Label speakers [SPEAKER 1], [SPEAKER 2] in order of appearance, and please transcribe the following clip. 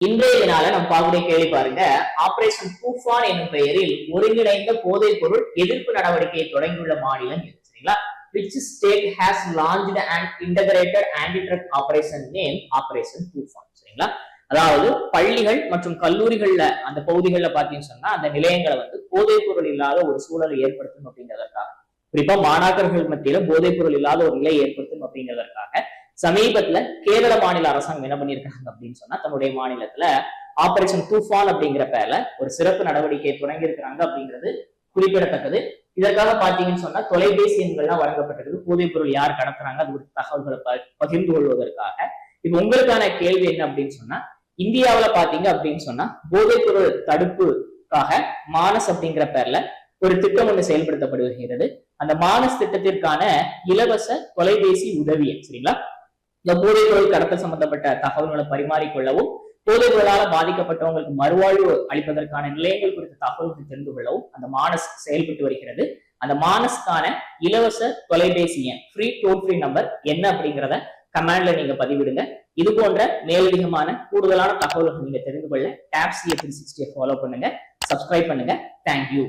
[SPEAKER 1] இன்றைய நாள நம்ம பார்க்கக்கூடிய கேள்வி பாருங்க. ஆபரேஷன் தூஃபான் என்னும் பெயரில் ஒருங்கிணைந்த போதைப் பொருள் எதிர்ப்பு நடவடிக்கையை தொடங்கியுள்ள மாநிலம் எது? சரிங்களா? Which state has launched an integrated anti-drug operation named Operation Tufan? சரிங்களா? அதாவது பள்ளிகள் மற்றும் கல்லூரிகள்ல அந்த பகுதிகளில் பாத்தீங்கன்னு சொன்னா அந்த நிலையங்களை போதைப் பொருள் இல்லாத ஒரு சூழலை ஏற்படுத்தும் அப்படிங்கிறதற்காக, குறிப்பா மாணாக்கர்கள் மத்தியில போதைப் பொருள் இல்லாத ஒரு நிலையை ஏற்படுத்தும் அப்படிங்கிறதற்காக சமீபத்துல கேரள மாநில அரசாங்கம் என்ன பண்ணிருக்காங்க அப்படின்னு சொன்னா தன்னுடைய மாநிலத்துல ஆபரேஷன் தூஃபான் அப்படிங்கிற பேர்ல ஒரு சிறப்பு நடவடிக்கையை தொடங்கி இருக்கிறாங்க அப்படிங்கிறது குறிப்பிடத்தக்கது. இதற்காக பாத்தீங்கன்னு சொன்னா தொலைபேசி எண்கள்லாம் வழங்கப்பட்டிருக்கு. போதைப் பொருள் யார் கடத்துறாங்க அது குறித்த தகவல்களை பகிர்ந்து கொள்வதற்காக. இப்ப உங்களுக்கான கேள்வி என்ன அப்படின்னு சொன்னா, இந்தியாவில பாத்தீங்க அப்படின்னு சொன்னா போதைப் பொருள் தடுப்புக்காக மானஸ் அப்படிங்கிற பேர்ல ஒரு திட்டம் ஒன்று செயல்படுத்தப்பட்டு வருகிறது. அந்த மானஸ் திட்டத்திற்கான இலவச தொலைபேசி உதவியை, சரிங்களா, இந்த போதைப் பொருள் கடத்தல் சம்பந்தப்பட்ட தகவல்களை பரிமாறிக்கொள்ளவும், போதைப் பொருளால பாதிக்கப்பட்டவங்களுக்கு மறுவாழ்வு அளிப்பதற்கான நிலையங்கள் குறித்த தகவல்களை தெரிந்து கொள்ளவும் அந்த மானஸ் செயல்பட்டு வருகிறது. அந்த மானஸ்கான இலவச தொலைபேசி எண், ஃப்ரீ டோல் ஃப்ரீ நம்பர் என்ன அப்படிங்கிறத கமெண்ட்ல நீங்க பதிவிடுங்க. இது போன்ற மேலதிகமான கூடுதலான தகவல்கள் நீங்க தெரிந்து கொள்ள டாப்சிஏ 360 ஃபாலோ பண்ணுங்க, சப்ஸ்கிரைப் பண்ணுங்க. தேங்க்யூ.